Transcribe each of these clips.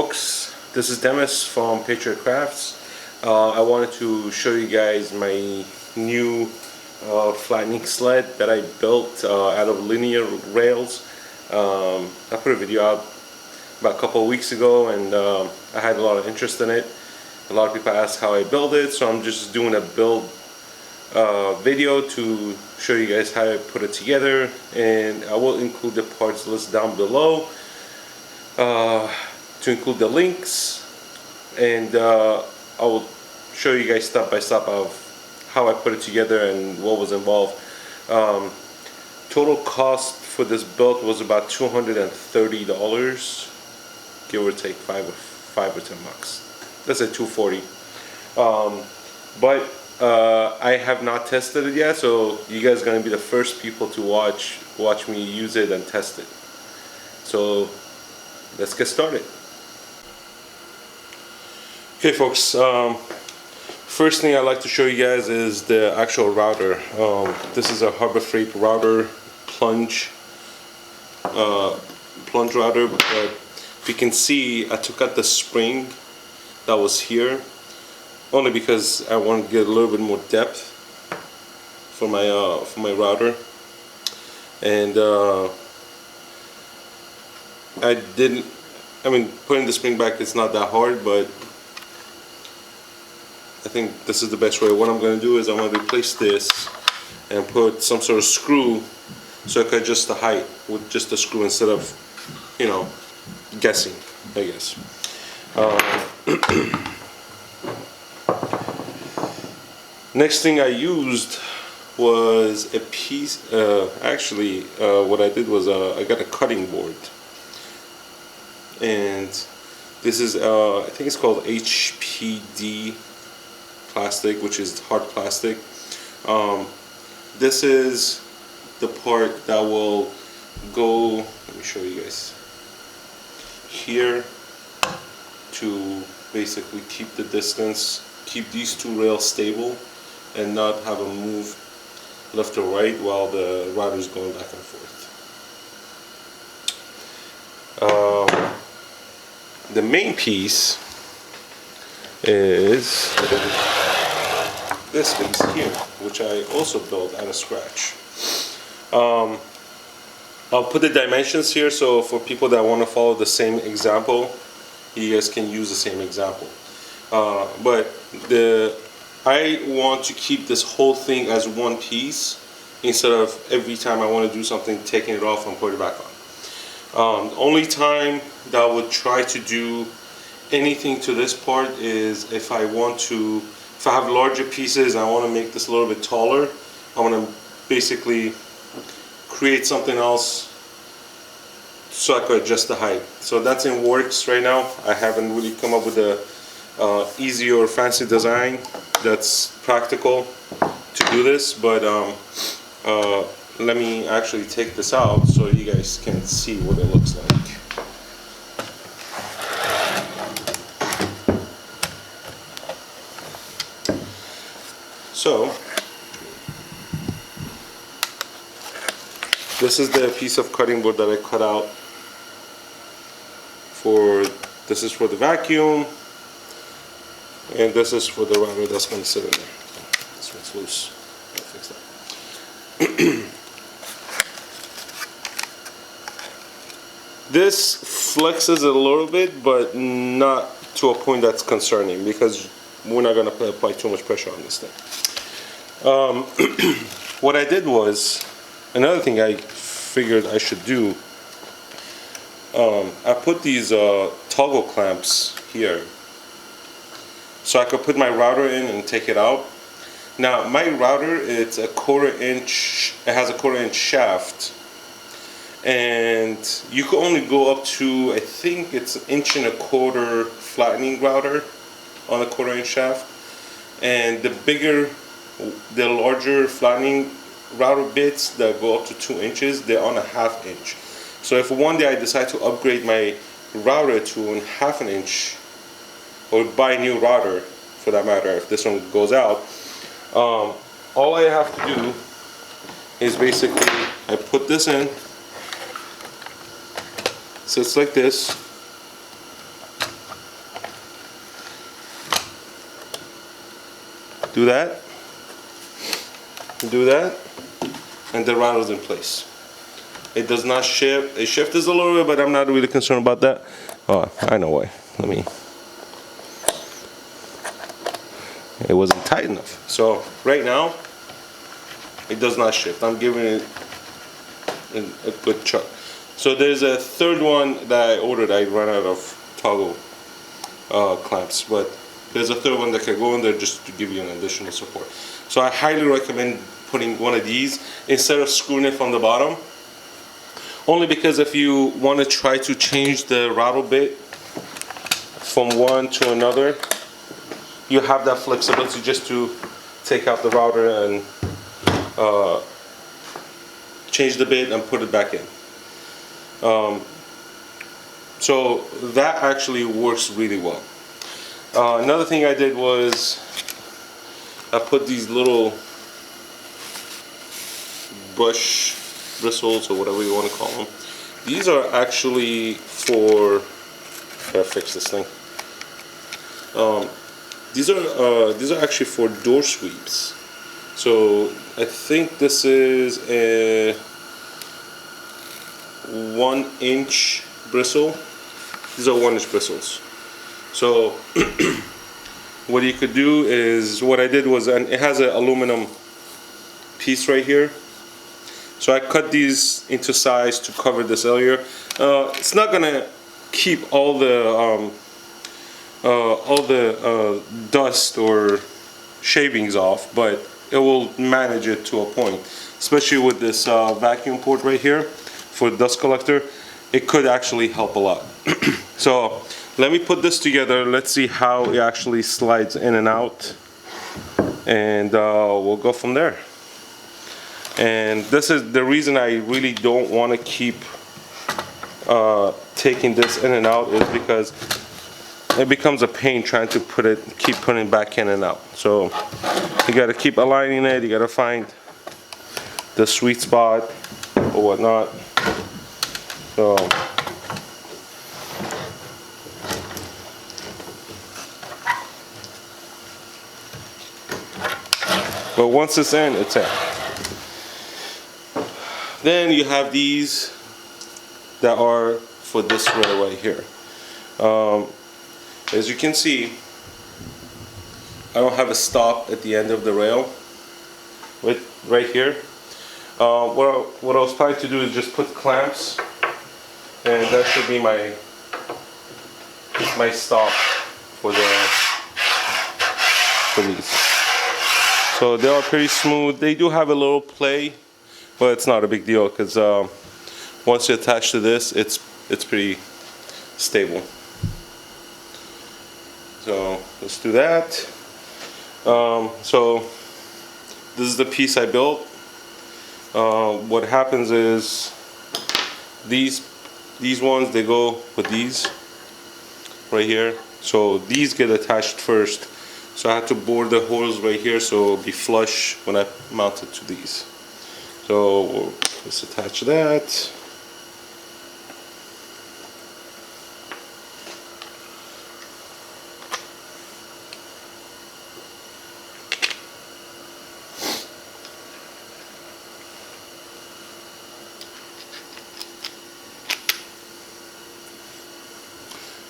folks, this is Demis from Patriot Crafts. I wanted to show you guys my new flattening sled that I built out of linear rails. I put a video out about a couple of weeks ago, and I had a lot of interest in it. A lot of people asked how I built it, so I'm just doing a build video to show you guys how I put it together, and I will include the parts list down below to include the links, and I will show you guys step by step of how I put it together and what was involved. Total cost for this build was about $230, give or take five or 10 bucks. Let's say $240. But I have not tested it yet, so you guys are going to be the first people to watch me use it and test it. So let's get started. Okay folks, first thing I'd like to show you guys is the actual router. This is a Harbor Freight router, plunge router, but if you can see, I took out the spring that was here only because I want to get a little bit more depth for my router, and putting the spring back is not that hard, but I think this is the best way. What I'm going to do is I'm going to replace this and put some sort of screw so I can adjust the height with just a screw instead of, you know, guessing, I guess. Next thing I used was a piece, what I did was I got a cutting board, and this is I think it's called HPD plastic, which is hard plastic. This is the part that will go, let me show you guys, here to basically keep the distance, keep these two rails stable and not have them move left or right while the router is going back and forth. The main piece is this piece here, which I also built out of scratch. I'll put the dimensions here, so for people that want to follow the same example, you guys can use the same example. But I want to keep this whole thing as one piece instead of every time I want to do something taking it off and put it back on. The only time that I would try to do anything to this part is if I have larger pieces and I want to make this a little bit taller, I want to basically create something else so I could adjust the height. So that's in works right now. I haven't really come up with a easy or fancy design that's practical to do this, but let me actually take this out so you guys can see what it looks like. So this is the piece of cutting board that I cut out this is for the vacuum, and this is for the router that's going to sit in there. This one's loose. I'll fix that. This flexes a little bit, but not to a point that's concerning, because we're not going to apply too much pressure on this thing. What I did was, another thing I figured I should do, I put these toggle clamps here so I could put my router in and take it out. Now my router, it's a 1/4 inch, it has a 1/4 inch shaft, and you can only go up to, I think it's 1 1/4 inch flattening router on a 1/4 inch shaft, and the larger flattening router bits that go up to 2 inches, they're on a 1/2 inch. So if one day I decide to upgrade my router to a 1/2 inch, or buy a new router for that matter, if this one goes out, all I have to do is basically I put this in, sits like this, Do that. Do that. And the rattle's in place. It does not shift. It shifts a little bit, but I'm not really concerned about that. Oh, I know why. Let me. It wasn't tight enough. So right now, it does not shift. I'm giving it a good chuck. So there's a third one that I ordered. I ran out of toggle clamps, but there's a third one that can go in there just to give you an additional support. So I highly recommend putting one of these instead of screwing it from the bottom. Only because if you want to try to change the rattle bit from one to another, you have that flexibility just to take out the router and change the bit and put it back in. So that actually works really well. Another thing I did was I put these little brush bristles or whatever you want to call them. These are actually for, gotta fix this thing. These are actually for door sweeps. So I think this is a 1-inch bristle. These are 1-inch bristles. So what you could do is, what I did was, and it has an aluminum piece right here. So I cut these into size to cover this area. It's not gonna keep all the dust or shavings off, but it will manage it to a point. Especially with this vacuum port right here for dust collector, it could actually help a lot. So let me put this together. Let's see how it actually slides in and out, and we'll go from there. And this is the reason I really don't want to keep taking this in and out, is because it becomes a pain trying to keep putting it back in and out. So you got to keep aligning it. You got to find the sweet spot or whatnot. So but once it's in, it's in. Then you have these that are for this rail right here. As you can see, I don't have a stop at the end of the rail right here. What I was planning to do is just put clamps, and that should be my stop for these. So they are pretty smooth. They do have a little play, but it's not a big deal, because once you attach to this, it's pretty stable. So let's do that. So this is the piece I built. What happens is these ones, they go with these right here. So these get attached first. So I had to bore the holes right here so it'll be flush when I mount it to these. So let's attach that.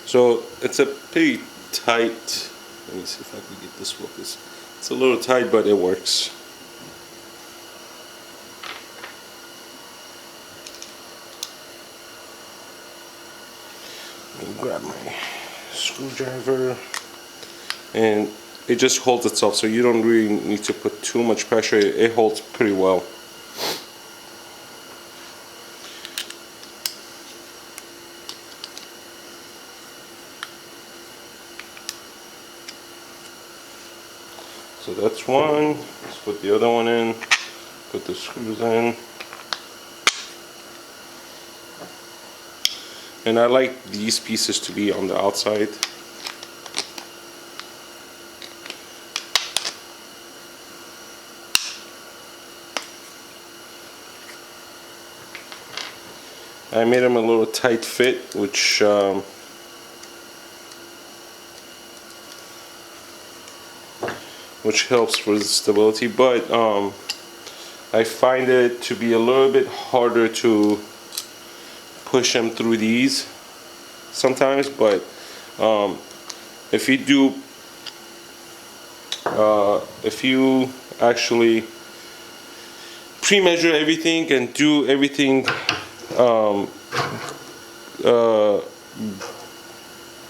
So it's a pretty tight, let me see if I can get this focus. It's a little tight, but it works. Let me grab my screwdriver, and it just holds itself, so you don't really need to put too much pressure. It holds pretty well. So that's one. Let's put the other one in, put the screws in. And I like these pieces to be on the outside. I made them a little tight fit, which which helps for the stability, but I find it to be a little bit harder to push them through these sometimes. But if you do, if you actually pre-measure everything and do everything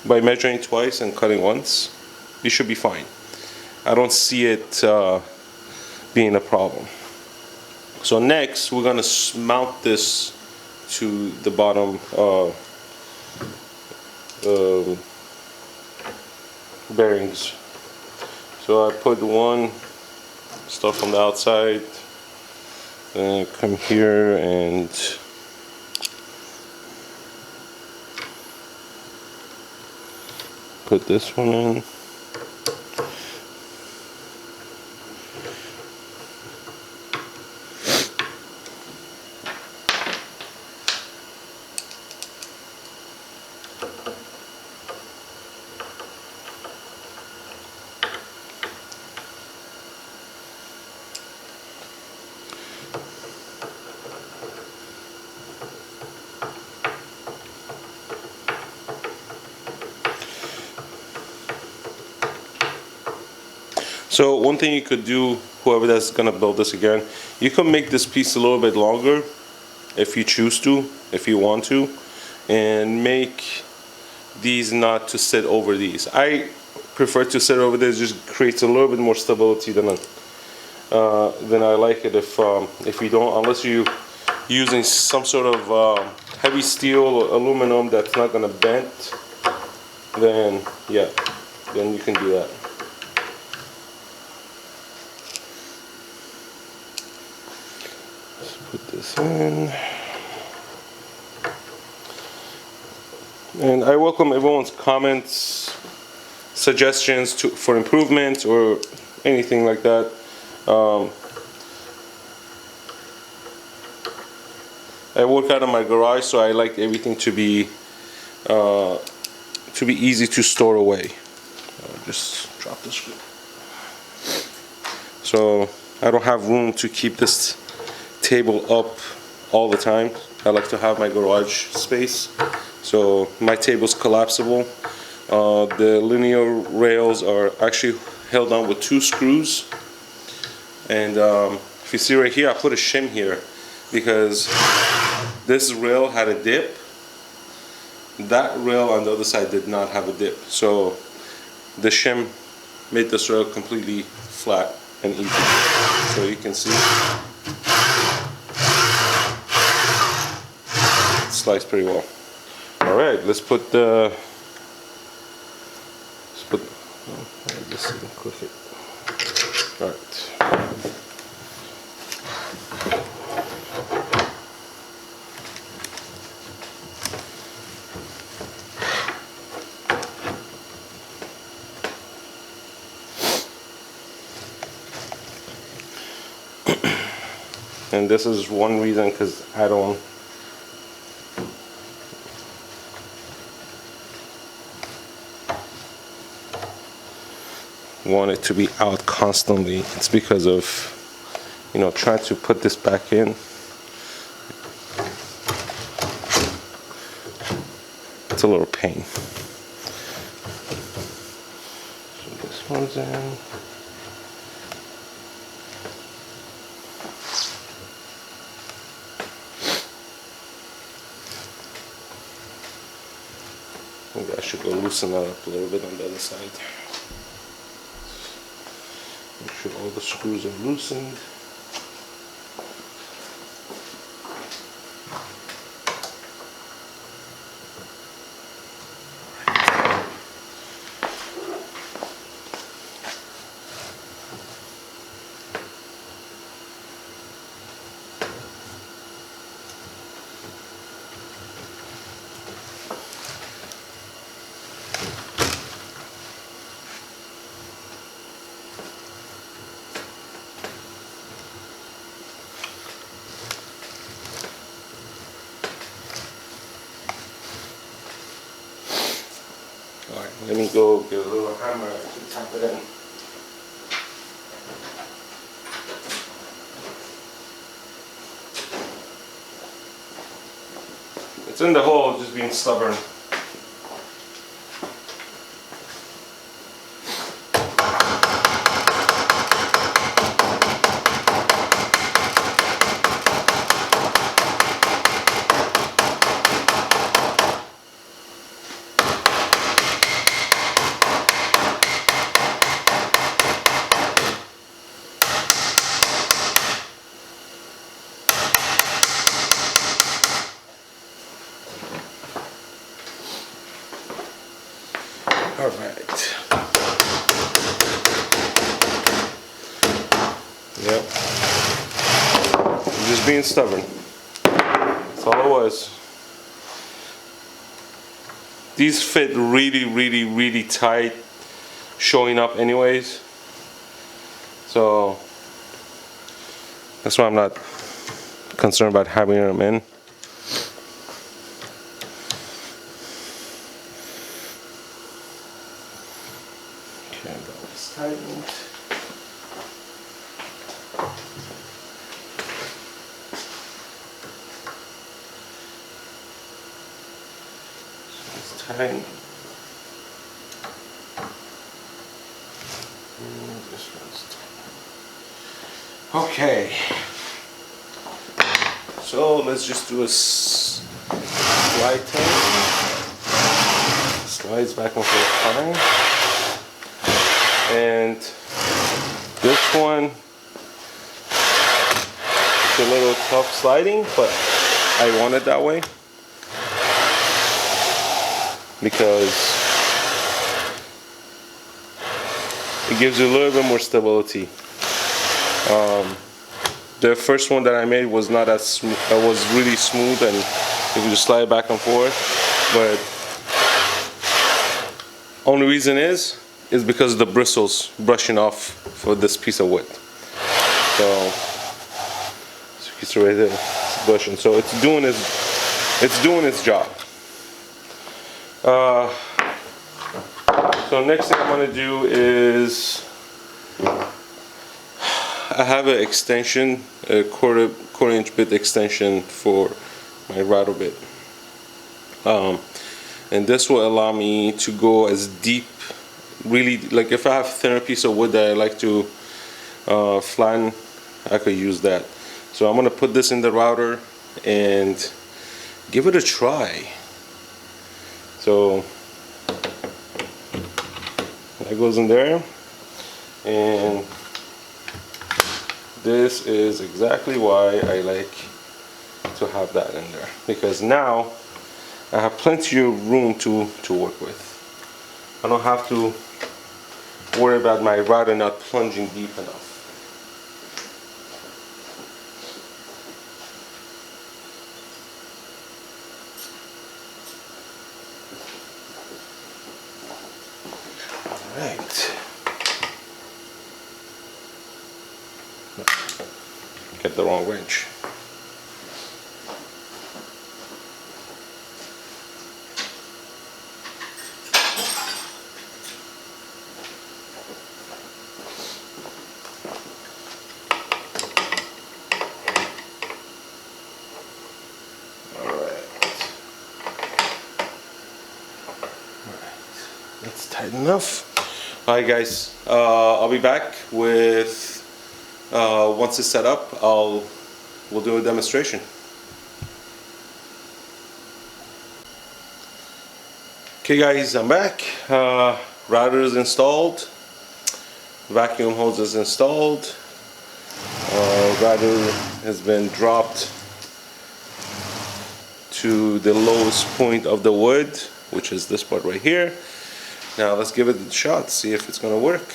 by measuring twice and cutting once, you should be fine. I don't see it being a problem. So next, we're gonna mount this to the bottom bearings. So I put one stuff on the outside, then come here and put this one in. So one thing you could do, whoever that's gonna build this again, you can make this piece a little bit longer if you choose to, if you want to, and make these not to sit over these. I prefer to sit over this, just creates a little bit more stability than I like it if you don't, unless you're using some sort of heavy steel or aluminum that's not gonna bend, then yeah, then you can do that. Put this in, and I welcome everyone's comments, suggestions for improvement or anything like that. I work out of my garage, so I like everything to be easy to store away. I'll just drop the screw. So I don't have room to keep this table up all the time. I like to have my garage space, so my table's collapsible. The linear rails are actually held on with 2 screws, and if you see right here, I put a shim here because this rail had a dip. That rail on the other side did not have a dip, so the shim made this rail completely flat and easy. So you can see it slides pretty well. All right, let's put the. This is click it. All right. And this is one reason, because I don't want it to be out constantly. It's because of, you know, trying to put this back in. It's a little pain. So this one's in. Maybe I should go loosen that up a little bit on the other side. Make sure all the screws are loosened. Alright, let me go get a little hammer to tap it in. in the hole, just being stubborn. All right. Yep. I'm just being stubborn. That's all it was. These fit really, really, really tight, showing up anyways. So that's why I'm not concerned about having them in. Okay, that was tightened. So it's tight. This one's tight. Okay. So let's just do a slide test. Slides back and forth fine. And this one, it's a little tough sliding, but I want it that way because it gives you a little bit more stability. The first one that I made was not as smooth. It was really smooth, and you could just slide back and forth. But only reason is because of the bristles brushing off for this piece of wood. So it's right there, it's brushing. So it's doing its job. So next thing I'm gonna do is I have an extension, a quarter inch bit extension for my rattle bit, and this will allow me to go as deep. Really, like if I have a thinner piece of wood that I like to flatten, I could use that. So I'm gonna put this in the router and give it a try. So that goes in there, and this is exactly why I like to have that in there, because now I have plenty of room to work with. I don't have to worry about my router not plunging deep enough. Alright. Get the wrong wrench. That's tight enough. Alright guys, I'll be back with once it's set up. We'll do a demonstration. Okay guys, I'm back. Router is installed, vacuum hose is installed, router has been dropped to the lowest point of the wood, which is this part right here. Now let's give it a shot, see if it's gonna work.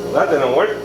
Well, that didn't work.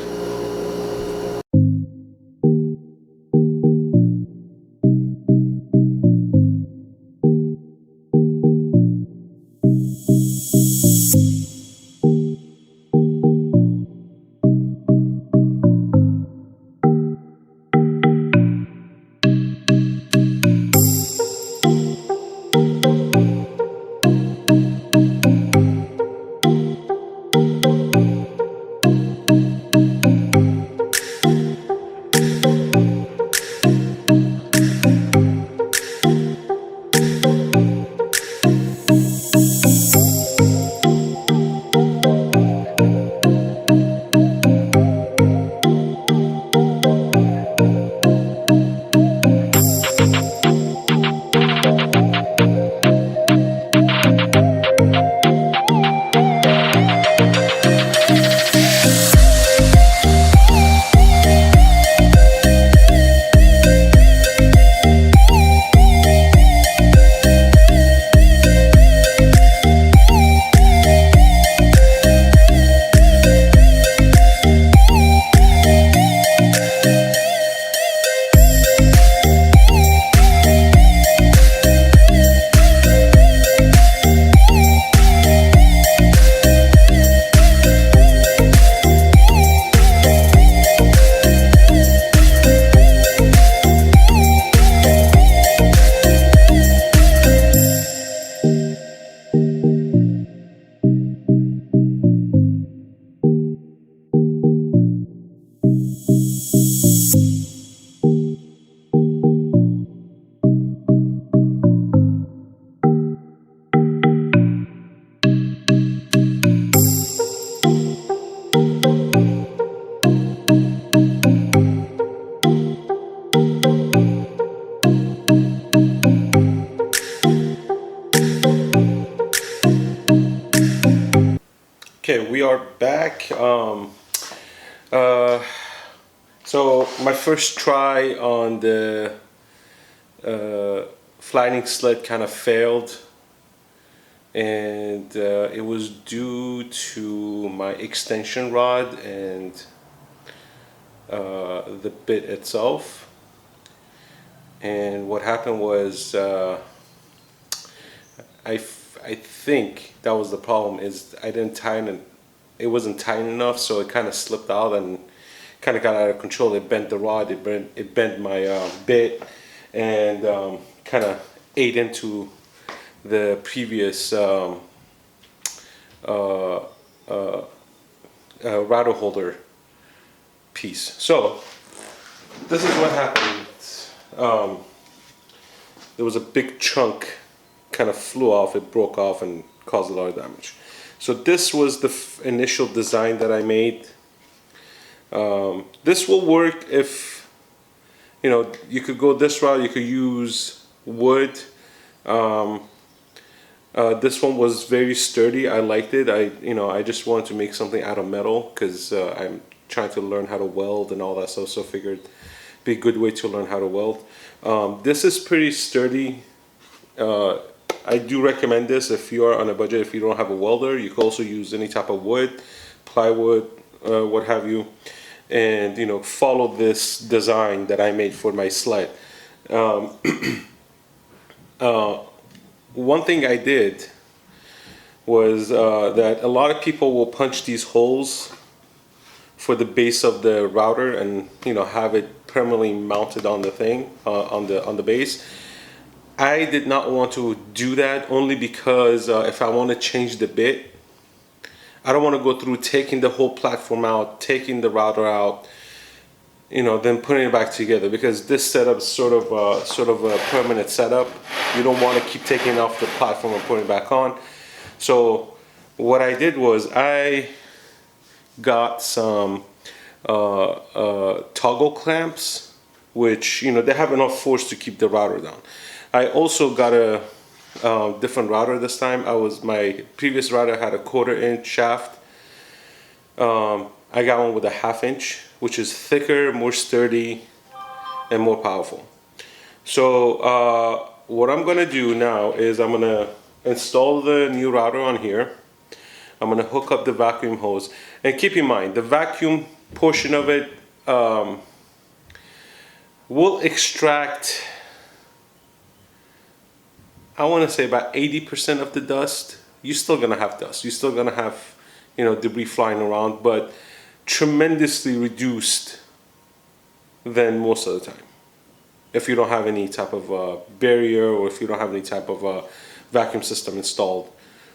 Okay, we are back. So my first try on the flattening sled kind of failed, and it was due to my extension rod and the bit itself. And what happened was I think that was the problem, is I didn't tighten it. It wasn't tight enough, so it kind of slipped out and kind of got out of control. It bent the rod, it bent my bit, and kind of ate into the previous rattle holder piece. So this is what happened. There was a big chunk kind of flew off, it broke off and caused a lot of damage. So this was the initial design that I made. This will work if, you know, you could go this route, you could use wood. This one was very sturdy, I liked it. I just wanted to make something out of metal because I'm trying to learn how to weld and all that stuff, so I figured it'd be a good way to learn how to weld. This is pretty sturdy. I do recommend this if you are on a budget. If you don't have a welder, you can also use any type of wood, plywood, what have you, and follow this design that I made for my sled. One thing I did was that a lot of people will punch these holes for the base of the router and have it permanently mounted on the thing, on the base. I did not want to do that, only because if I want to change the bit, I don't want to go through taking the whole platform out, taking the router out, then putting it back together, because this setup is sort of a permanent setup. You don't want to keep taking off the platform and putting it back on. So what I did was I got some toggle clamps, which they have enough force to keep the router down. I also got a different router this time. My previous router had a 1/4 inch shaft. I got one with a 1/2 inch, which is thicker, more sturdy, and more powerful. So what I'm gonna do now is I'm gonna install the new router on here. I'm gonna hook up the vacuum hose, and keep in mind the vacuum portion of it will extract, I want to say, about 80% of the dust. You're still gonna have dust. You're still gonna have, debris flying around, but tremendously reduced than most of the time. If you don't have any type of barrier, or if you don't have any type of vacuum system installed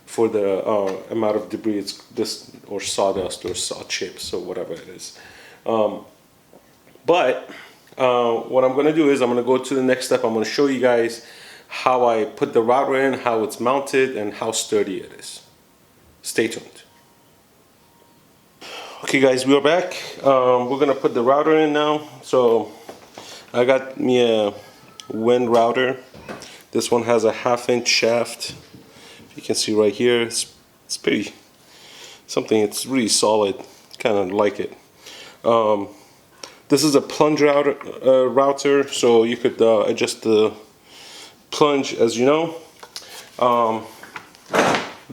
for the amount of debris, it's this, or sawdust, or saw chips, or whatever it is. But what I'm gonna do is I'm gonna go to the next step. I'm gonna show you guys how I put the router in, how it's mounted, and how sturdy it is. Stay tuned. Okay guys, we are back. We're gonna put the router in now. So I got me a wind router. This one has a 1/2 inch shaft. You can see right here, it's pretty something. It's really solid, kind of like it. This is a plunge router, so you could adjust the plunge, as you know.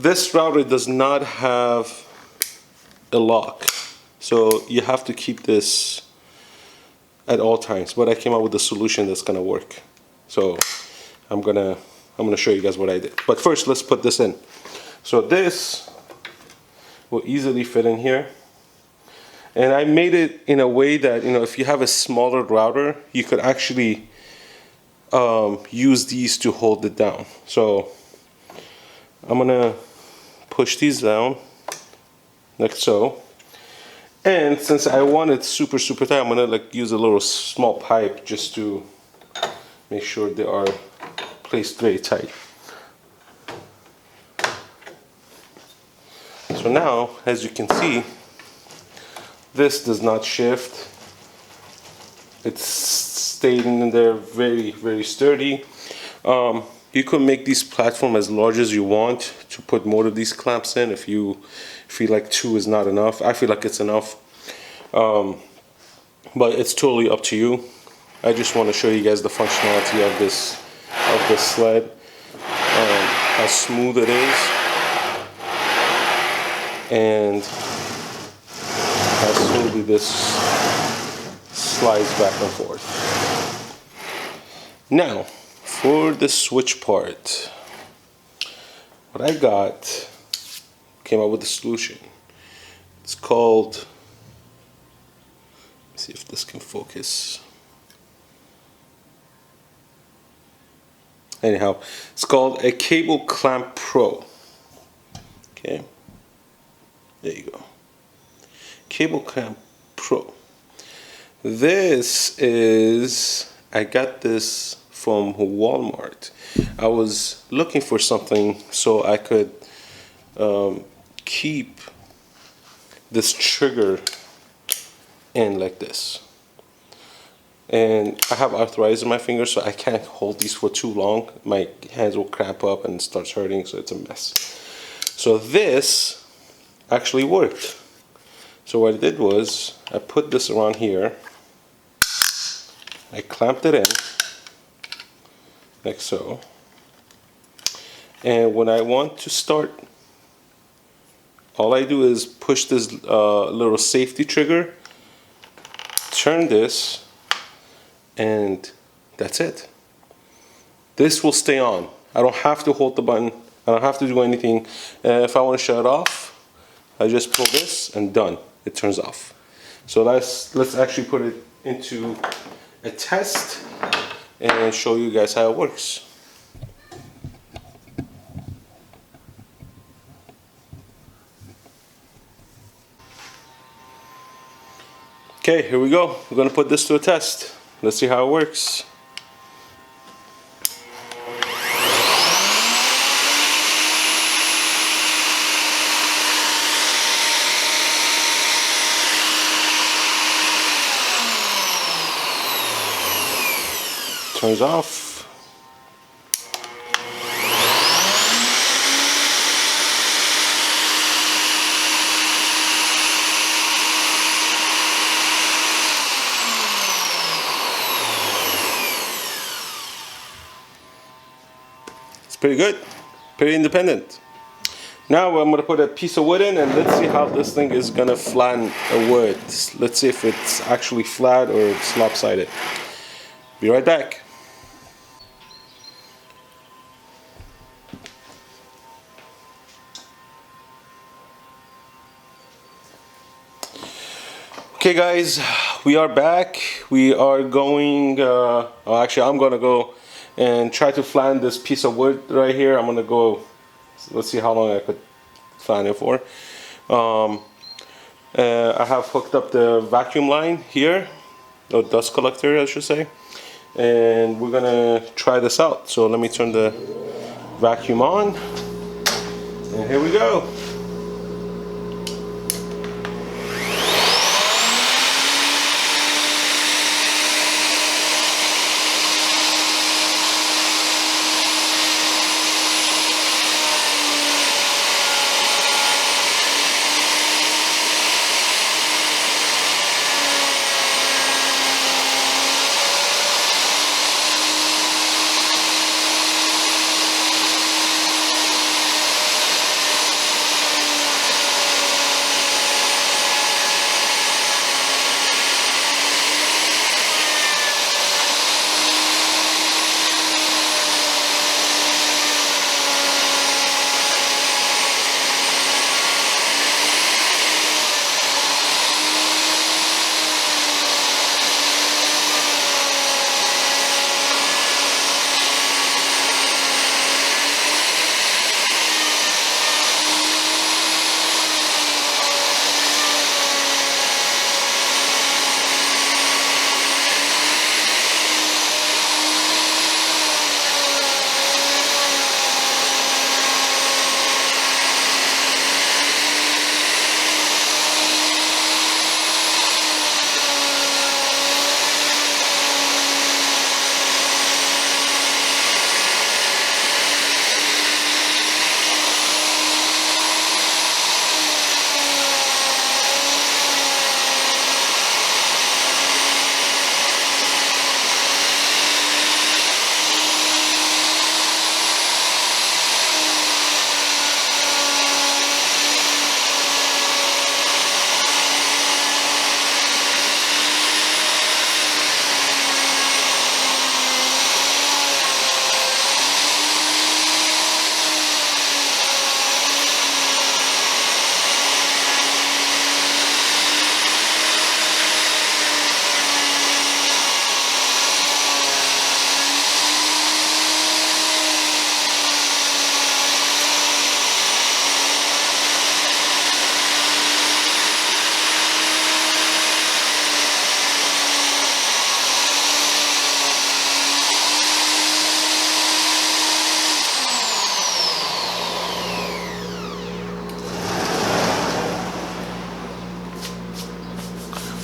This router does not have a lock, so you have to keep this at all times. But I came up with a solution that's gonna work. So I'm gonna show you guys what I did. But first, let's put this in. So this will easily fit in here, and I made it in a way that if you have a smaller router, you could actually use these to hold it down. So I'm gonna push these down like so, and since I want it super tight, I'm gonna use a little small pipe just to make sure they are placed very tight. So now, as you can see, this does not shift. It's stayed in there very sturdy. You could make these platform as large as you want to put more of these clamps in. If you feel like 2 is not enough, I feel like it's enough. But it's totally up to you. I just want to show you guys the functionality of this sled, how smooth it is, and how smoothly this slides back and forth. Now, for the switch part, what I got, came up with a solution. It's called, let's see if this can focus. Anyhow, it's called a Cable Clamp Pro. Okay, there you go. Cable Clamp Pro. This is, I got this from Walmart. I was looking for something so I could keep this trigger in like this. And I have arthritis in my fingers, so I can't hold these for too long. My hands will cramp up and it starts hurting, so it's a mess. So this actually worked. So what I did was, I put this around here, I clamped it in, like so. And when I want to start, all I do is push this little safety trigger, turn this, and that's it. This will stay on. I don't have to hold the button. I don't have to do anything. If I want to shut it off, I just pull this and done. It turns off. So let's actually put it into a test and show you guys how it works. Okay, here we go. We're gonna put this to a test. Let's see how it works. Turns off. Pretty good, pretty independent. Now I'm gonna put a piece of wood in and let's see how this thing is gonna flatten a wood. Let's see if it's actually flat or it's lopsided. Be right back. Okay guys, we are back. We are going, actually I'm gonna go and try to flatten this piece of wood right here. I'm gonna go, let's see how long I could flatten it for. I have hooked up the vacuum line here, or dust collector I should say, and we're gonna try this out. So let me turn the vacuum on, and here we go.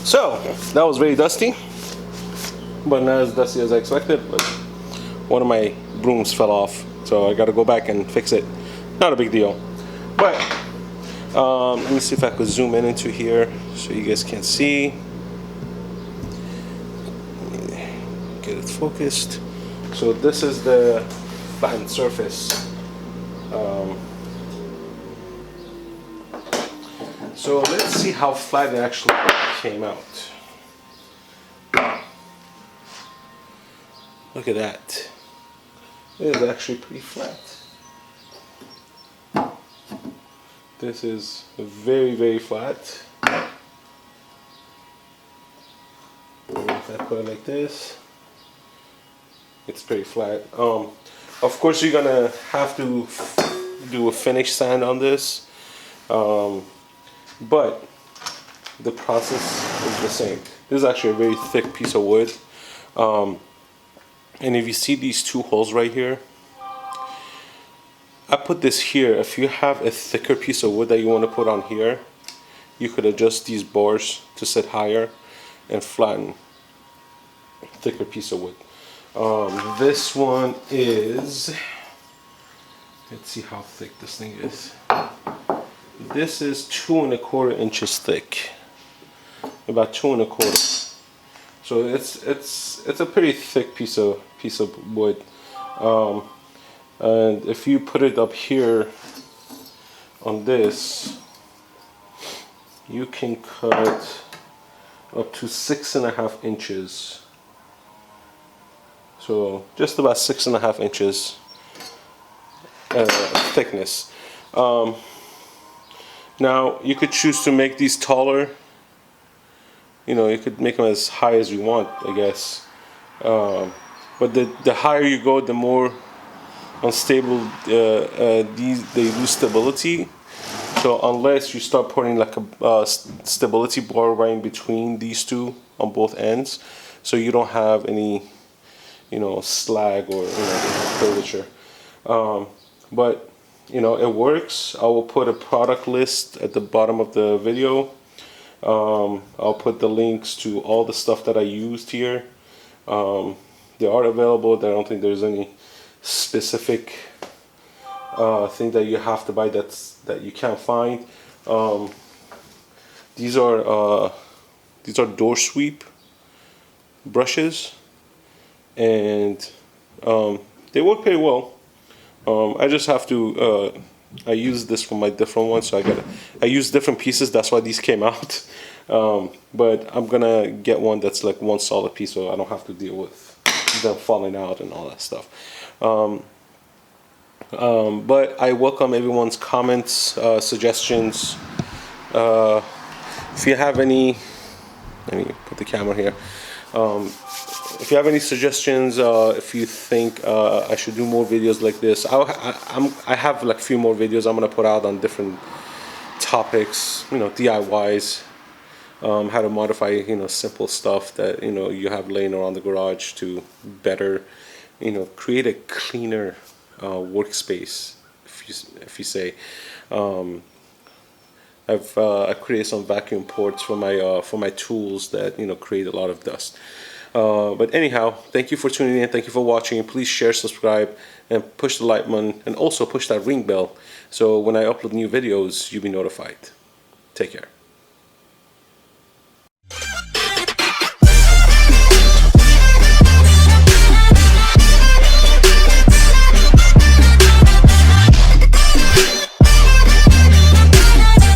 So that was very dusty, but not as dusty as I expected. But one of my brooms fell off, so I got to go back and fix it. Not a big deal. But let me see if I could zoom in into here so you guys can see. Get it focused. So this is the flattened surface. So let's see how flat it actually came out. Look at that. It is actually pretty flat. This is very, very flat. If I put it like this, it's pretty flat. Of course, you're gonna have to do a finish sand on this, but the process is the same. This is actually a very thick piece of wood, and if you see these two holes right here, I put this here. If you have a thicker piece of wood that you want to put on here, you could adjust these bars to sit higher and flatten a thicker piece of wood. This one is, let's see how thick this thing is. This is 2¼ inches thick, about 2¼ So it's a pretty thick piece of wood. And if you put it up here on this, you can cut up to 6½ inches. So just about 6½ inches thickness. Now you could choose to make these taller. You know, you could make them as high as you want, I guess. But the higher you go, the more unstable they lose stability. So unless you start putting like a stability bar right in between these two on both ends, so you don't have any, you know, slag or, you know, curvature. But you know, it works. I will put a product list at the bottom of the video. I'll put the links to all the stuff that I used here. They are available. I don't think there's any specific thing that you have to buy that you can't find. These are door sweep brushes, and they work pretty well. I just have to I use this for my different ones, so I use different pieces. That's why these came out. But I'm gonna get one that's like one solid piece, so I don't have to deal with them falling out and all that stuff. But I welcome everyone's comments, suggestions. If you have any, let me put the camera here. If you have any suggestions, if you think I should do more videos like this, I have like a few more videos I'm gonna put out on different topics, you know, DIYs, how to modify, you know, simple stuff that, you know, you have laying around the garage to better, you know, create a cleaner workspace, if you say. I created some vacuum ports for my tools that, you know, create a lot of dust. But anyhow, thank you for tuning in. Thank you for watching. Please share, subscribe, and push the like button, and also push that ring bell so when I upload new videos, you'll be notified. Take care.